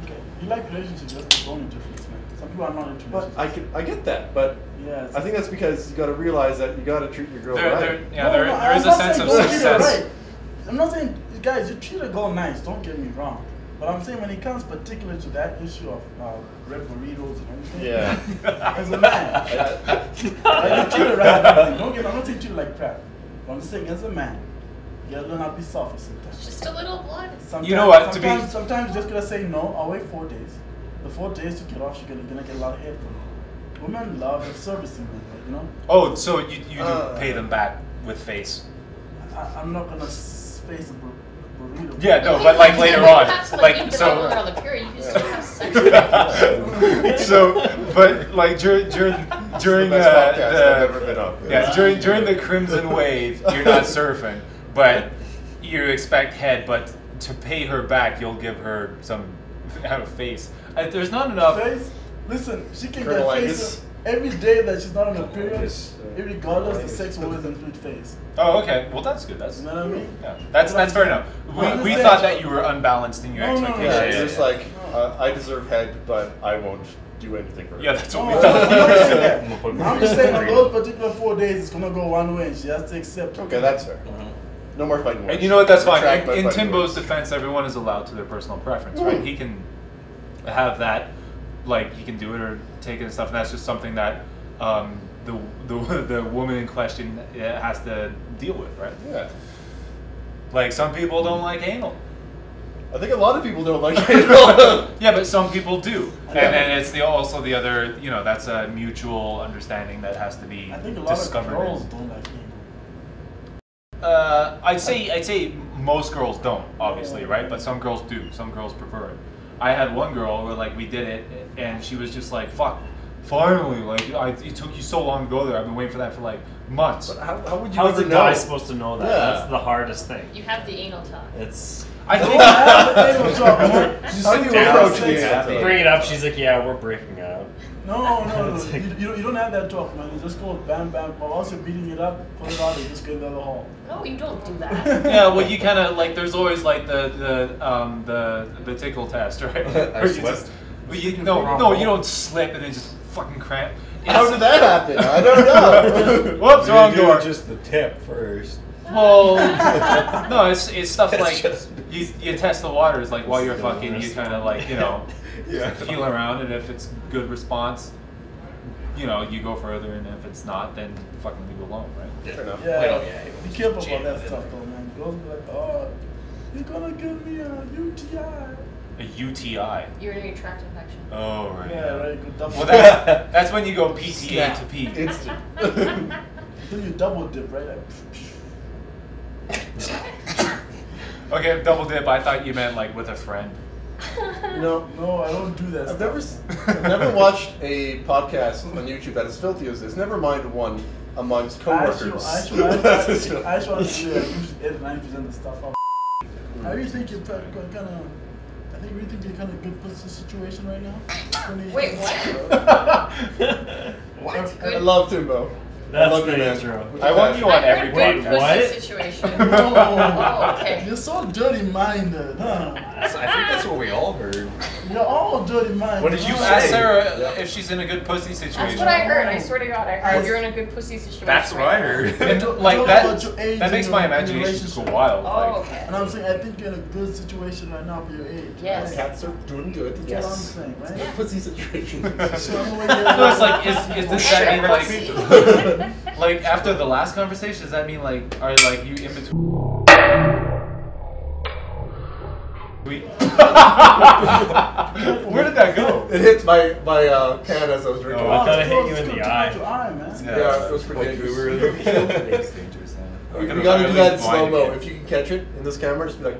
Okay. You like relationships, that's the only difference, man. Some people are not into
But
relationships.
I get that, but
Yeah,
I think that's because you got to realize that you got to treat your girl
There,
right.
there, yeah,
No,
there,
no,
there
I'm
is a
not
sense
saying
of
don't treat her
success.
right. I'm not saying, guys, you treat a girl nice, don't get me wrong. But I'm saying when it comes particular to that issue of red burritos and everything,
Yeah.
as a man, like, you treat her right and everything. Don't get me, I'm not saying treat her like crap. But I'm just saying as a man, you gotta learn how to be selfish sometimes.
Just a little blood.
Sometimes,
You know what, to be-
sometimes you just gotta say no, I'll wait 4 days. The 4 days to get off, you're gonna get a lot of head from her. Women love servicing men, like, you know?
Oh, so you do pay them back with face?
I'm not gonna face a burrito.
Yeah, no,
You
but like
don't
later
have
on,
to,
like
you
so.
get over on the period. You can still have sex with her.
So, but like during
the best podcast I've ever been on.
yeah, during the Crimson Wave, you're not surfing, but you expect head. But to pay her back, you'll give her some face. There's not enough.
Face? Listen, she can
Colonel
get
Angus.
face every day that she's not on her period.
Angus,
Regardless, the sex will always include face.
Oh, okay. Well, that's good. That's
You know what I mean?
yeah. That's fair enough. We thought that you were unbalanced in your
No, no, no.
expectations.
Yeah, it's just like I deserve head, but I won't do anything for her.
Yeah, that's what
No,
we
I'm
thought.
not saying that. I'm just saying on those particular 4 days, it's gonna go one way and she has to accept it.
Okay, that's fair. No more fighting words.
And you know what? That's fine.
Retract my
In
fighting
Timbo's
words.
defense, everyone is allowed to their personal preference, right? He can have that, like he can do it or take it and stuff. And that's just something that the woman in question has to deal with, right?
Yeah.
Like some people don't like anal.
I think a lot of people don't like anal.
Yeah, but some people do. And then it's also the other, you know, that's a mutual understanding that has to be
I think a lot
discovered.
of girls don't like anal.
I'd say most girls don't, obviously, right? But some girls do. Some girls prefer it. I had one girl where like we did it, and she was just like, "Fuck, finally!" Like it took you so long to go there. I've been waiting for that for like months.
But how would you
How's
ever
the
know?
guy supposed to know that?
Yeah.
That's the hardest thing.
You have the anal talk.
It's
I think
How do you approach it?
bring it up. She's like, "Yeah, we're breaking up."
No.
It's like-
You don't have that talk, man. You just go bam, bam. But also beating it up, put it on, and just get in the other hall.
No, you don't do that.
yeah. Well, you kind of like. The's always like the tickle test, right?
I
Where you
slipped.
just- well, no, you don't slip and then just fucking cramp.
How did that happen? I don't know.
Whoops, wrong
You do
door.
just the tip first.
Well, no, it's stuff
It's
like
just-
you test the waters, like while you're fucking, you kind of like, you know,
Yeah.
feel around, and if it's good response, you know, you go further, and if it's not, then fucking leave it alone, right?
Fair enough.
Yeah. Be careful about that stuff, though, man. Girls be like, oh, you're gonna give me a UTI.
A UTI.
Urinary tract infection.
Oh right.
Yeah, right. Good double.
Well, that's when you go PTA to P.
Instant.
Then you double dip, right? Like,
Okay, double dip. I thought you meant like with a friend.
No,
I don't do that.
I've never watched a podcast on YouTube that is filthy as this. Never mind one amongst coworkers.
I actually want to do that. Usually edit 90% of the stuff out. I really think you're kind of. I think we think you're kind of good pussy situation right now.
Wait, what?
I love Timbo. I
That's
love
the
you, man.
intro.
With
I
the
want
passion.
you on every
good
podcast.
pussy situation.
Oh,
okay.
You're so dirty-minded, huh?
I think that's what we all heard.
You're all dirty-minded.
What did you
You
huh?
asked
say?
Sarah
Yeah.
if she's in a good pussy situation.
That's what I heard. I swear to God, I heard you're in a good pussy situation.
That's what I
right now.
heard.
And,
Talk
like
about your age
that makes
and
my
your
imagination just go
relationship.
wild.
Oh,
Like,
okay.
And I'm saying, I think you're in a good situation right now for your age.
Yes.
Right?
Cats are doing good.
That's what I'm saying, right?
Yeah.
Pussy situation.
So anyway,
no, it's like, is this that mean like after the last conversation? Does that mean like are like you in between? Where did that go?
It hit my can as I was drinking.
Oh, I thought it
it's
hit
close,
you in
it's
the
close
eye.
to your eye, man.
Yeah, it was pretty
Like we
dangerous.
were
You gotta do that in slow mo. If you can catch it in this camera, just be like.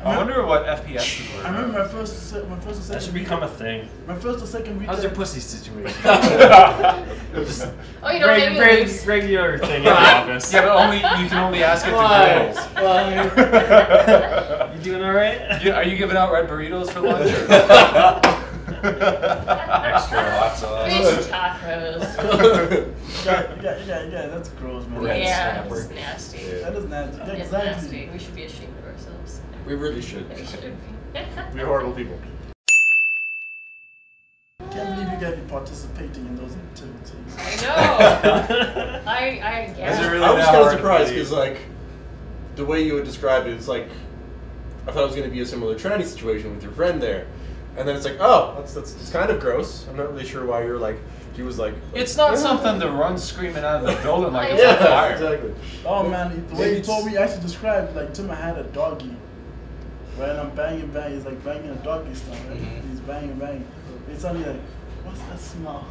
I wonder what FPS were.
I remember my first or
That
second
should
week.
become a thing.
My first or second week.
How's your pussy situation? Just
Oh, you don't have any loose.
regular thing in the office.
Yeah, but you can only ask it to
Why?
girls.
Why?
You doing all right?
Are you giving out red burritos for lunch?
extra hot sauce.
Fish tacos.
Yeah, that's gross, man.
Red
Yeah,
snapper.
it's nasty.
That is nasty. Yeah,
It's
exactly.
nasty. We should be ashamed of ourselves.
We really should.
We should be.
We're horrible people.
I can't believe you guys be participating in those activities.
I know. I
Is it
yeah.
really
I was
that
kind of
hard to
surprised
believe?
because, like, the way you had described it, it's like I thought it was going to be a similar tranny situation with your friend there, and then it's like, oh, that's kind of gross. I'm not really sure why you're like. He was like.
It's not
yeah.
something to run screaming out of the building like it's
Yeah,
on fire.
exactly.
Oh man, the way
Maybe
he told me, he actually described like Tim had a doggy. Right, and I'm banging, he's like banging a doggy style, right? He's banging. It's only like, what's that smell?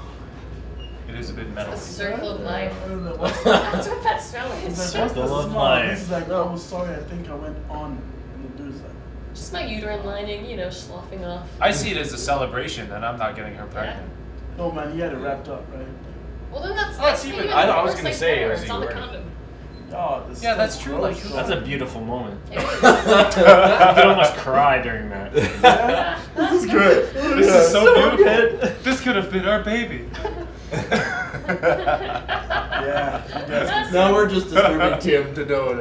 It is a bit metal.
The circle of life.
I was like, what's
That's what that smell
He's
is.
like, what's
Circle
the
of
smell?
life.
He's like, oh, sorry, I think I went on. And the dude's like,
Just my uterine lining, you know, sloughing off.
I see it as a celebration, and I'm not getting her pregnant.
oh man, he had it wrapped up, right?
Well, then that's
that's
even
even- I was
worse,
gonna
like
say,
porn.
was
It's
he
on the
wearing-
condom.
Oh, this
Yeah, that's
is
true,
gross,
like,
though.
That's a beautiful moment.
It is.
You could almost cry during that.
Yeah, this is great.
This is so beautiful. This could have been our baby.
Yeah, you guys,
Now we're just disturbing Tim to know it.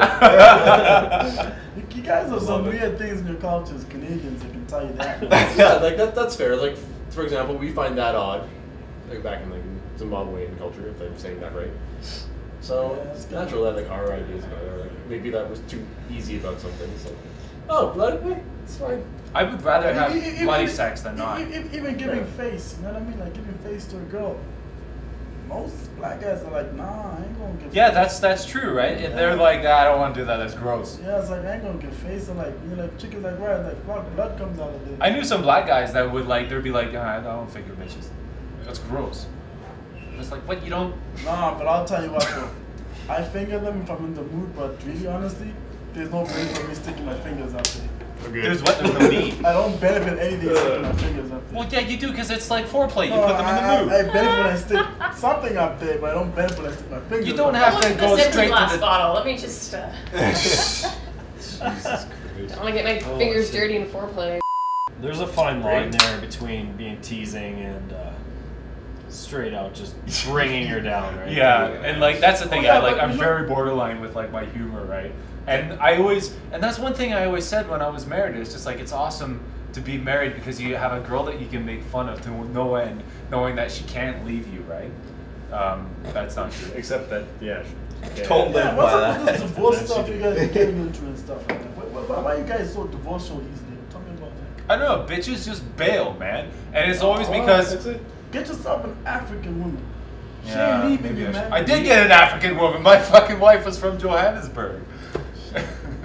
you guys have some weird things in your cultures, Canadians, I can tell you that.
Yeah, like that's fair. Like, for example, we find that odd, like back in like Zimbabwean culture, if I'm saying that right. So
Yeah,
it's natural that like our ideas about it, like maybe that was too easy about something. It's like, oh, blood, it's fine.
I would rather have
Even-
bloody sex than not.
Even giving face, you know what I mean? Like giving face to a girl. most black guys are like, nah, I ain't gonna get.
Yeah,
face.
that's true, right? If they're like, I don't want to do that. That's gross.
Yeah, it's like I ain't gonna get face. And like, you know, like chicken's like, right, like fuck, blood comes out of it.
I knew some black guys that would like, they'd be like, I don't finger bitches. That's gross. It's like, what, you don't?
Nah, but I'll tell you what, bro. I finger them if I'm in the mood, but really, honestly, there's no point for me sticking my fingers up there.
There's what? There's no need.
I don't benefit anything sticking my fingers up there.
Well, yeah, you do, because it's like foreplay. You
No,
put them in the mood.
I benefit when I stick something up there, but I don't benefit when I stick my fingers.
You don't
up
have
Look
to
at
go
this empty
straight
glass
to the...
bottle. Let me just.
Jesus
I
Christ.
don't want to get my fingers dirty in foreplay.
There's a fine line there between being teasing and straight out just bringing her down, right?
Yeah, and like that's the thing.
Oh, yeah,
I like
but
I'm
you know-
very borderline with like my humor, right? And I always, and that's one thing I always said when I was married. It's just like it's awesome to be married because you have a girl that you can make fun of to no end, knowing that she can't leave you, right? That's not true.
Except that, yeah.
Don't
Yeah,
live
what's
by
up with this
that.
divorce
That's
stuff
you
you
do.
guys are getting into and stuff like that? Why are you guys so divorced so easily? Tell me about that.
I don't know, bitches just bail, man, and it's always
Oh,
because
That's it.
Get yourself an African woman. She
Yeah,
ain't leaving
maybe
you,
I should.
man.
I did get an African woman. My fucking wife was from Johannesburg,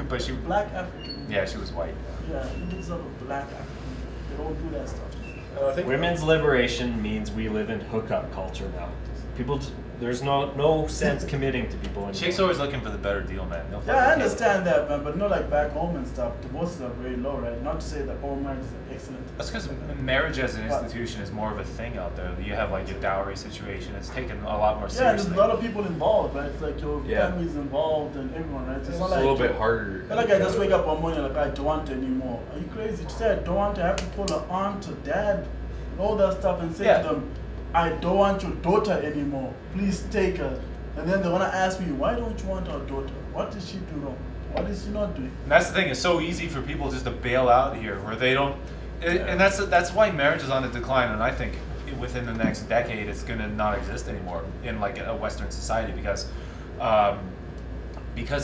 but she,
Black African woman.
yeah, she was white.
Yeah, you get yourself a black African woman. They don't do that stuff.
I think
Women's liberation means we live in hookup culture now. People, there's no sense committing to people anymore.
Chicks always looking for the better deal, man. They'll
Yeah, I
fucking
understand that, man, but not like back home and stuff. Divorces are very low, right? Not to say that all marriages are excellent.
That's because marriage as an institution is more of a thing out there. You have like your dowry situation. It's taken a lot more
Yeah,
seriously.
there's a lot of people involved, right? It's like your
Yeah.
family's involved and everyone, right? It's
It's
not
a
like
little bit harder.
It's like I just wake up one morning like I don't want it anymore. Are you crazy? You said I don't want to have to call an aunt or dad and all that stuff and say
Yeah.
to them, I don't want your daughter anymore. Please take her. And then they want to ask me, why don't you want our daughter? What did she do wrong? What is she not doing?
And that's the thing. It's so easy for people just to bail out here, where they don't. And that's why marriage is on a decline. And I think within the next decade, it's going to not exist anymore in like a Western society because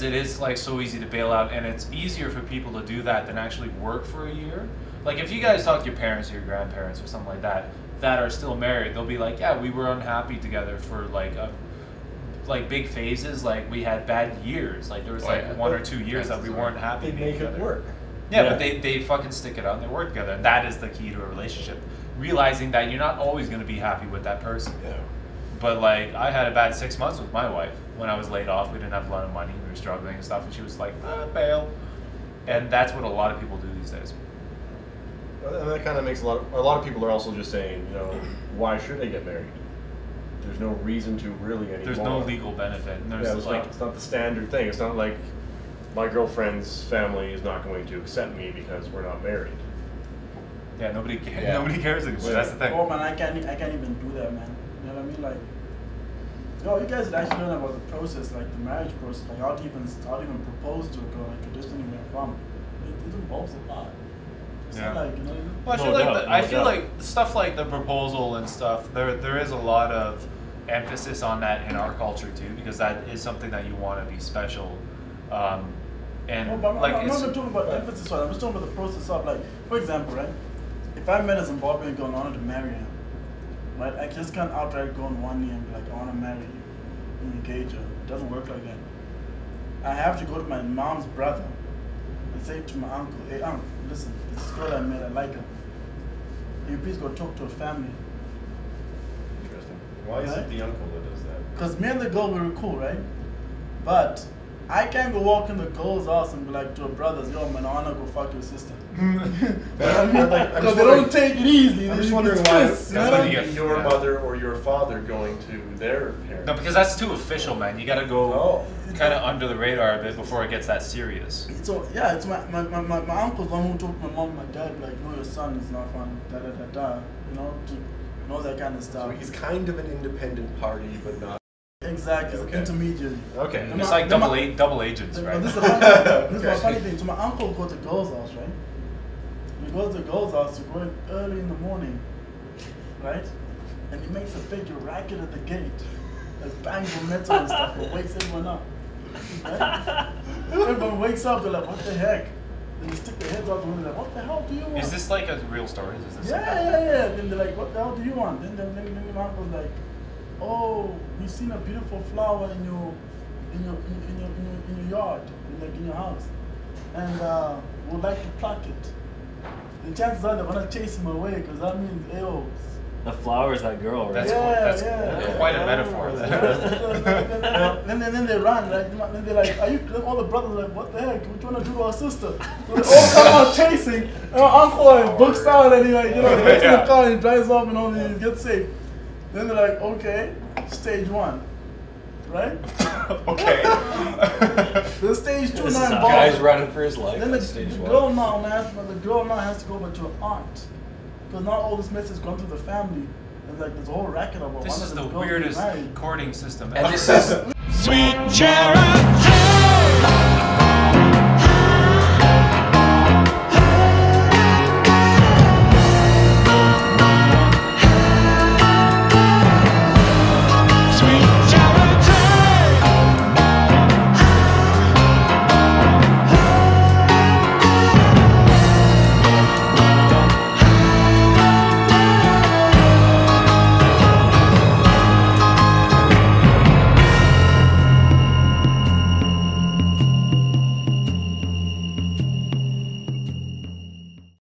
it is like so easy to bail out, and it's easier for people to do that than actually work for a year. Like if you guys talk to your parents or your grandparents or something like that are still married, they'll be like, yeah, we were unhappy together for like big phases. Like we had bad years. Like there was like 1 or 2 years that we weren't happy.
They make it work.
Yeah, but they fucking stick it out and they work together, and that is the key to a relationship. Realizing that you're not always going to be happy with that person.
Yeah.
But like I had a bad 6 months with my wife when I was laid off. We didn't have a lot of money. We were struggling and stuff, and she was like, bail. And that's what a lot of people do these days.
And that kind of makes a lot of people are also just saying, you know, why should they get married? There's no reason to really anymore.
There's no legal benefit. And there's
it's not the standard thing. It's not like my girlfriend's family is not going to accept me because we're not married.
yeah, nobody cares anymore. That's the thing.
Oh man, I can't even do that, man. You know what I mean? Like, yo, you guys should actually learn about the process, like the marriage process, like how to even propose to a girl, like traditionally where I'm from. It involves a lot. It's not
Yeah.
like, you know.
Well, I feel like stuff like the proposal and stuff. There is a lot of emphasis on that in our culture too, because that is something that you want to be special. And
No, but
like
I'm
it's,
not talking about emphasis on it. I'm just talking about the process of, like, for example, right? If I met a Zimbabwean girl and I wanted to marry her, right? I just can't outright go on one knee and be like, I want to marry you, and engage her. It doesn't work like that. I have to go to my mom's brother and say to my uncle, hey, uncle, listen, this girl I met, I like her. Can you please go talk to her family?
Interesting. Why is it the uncle that does that?
Because me and the girl, we were cool, right? But I can't go walk in the girl's house and be like to her brothers, yo man, I wanna go fuck your sister. Because they don't take it easy.
I'm
They-
just wondering
it's
why
twist,
it's
you know?
when you get-
your
yeah.
mother or your father going to their parents.
no, because that's too official, man. You got to go
Oh.
kind of under the radar a bit before it gets that serious.
So yeah, it's my uncle's one who told my mom and my dad, like, no, your son is not fun, da da da da, you know that kind of stuff.
So he's kind of an independent party, but not.
Exactly, it's
Okay.
intermediary.
Okay.
And
It's
my-
like
then
double agents,
But
right?
this is the funny, this is my
Okay.
funny thing. So my uncle will go to the girl's house, right? He goes to the girl's house to go in early in the morning, right? And he makes a big racket at the gate. There's bangs on metal and stuff and wakes everyone up. Right? Everyone wakes up, they're like, what the heck? Then they stick their heads out the window, like, what the hell do you want?
Is this like a real story? Is this
Yeah. Then they're like, what the hell do you want? Then my uncle's like, oh, we've seen a beautiful flower in your yard, in your house, and would like to pluck it. The chances are they're gonna chase him away because that means, yo.
The flower is that girl, right?
That's quite a metaphor.
Then they run, right? Then they're like, are you? Then all the brothers are like, what the heck? What you wanna do to our sister? So they all come out chasing. And our uncle like books out and he like, gets in the car and he drives off and all and he gets safe. Then they're like, okay, stage 1, right?
Okay.
Then stage 2
This
now
is how
involves.
Guy's running for his life.
Then
That's stage
the
1.
girl now has to go over to her aunt. Because now all this mess has gone through the family. And like there's a whole racket about
This
one
is
of
the
girls
weirdest
getting married.
courting system
And
ever.
this is
Sweet Chara.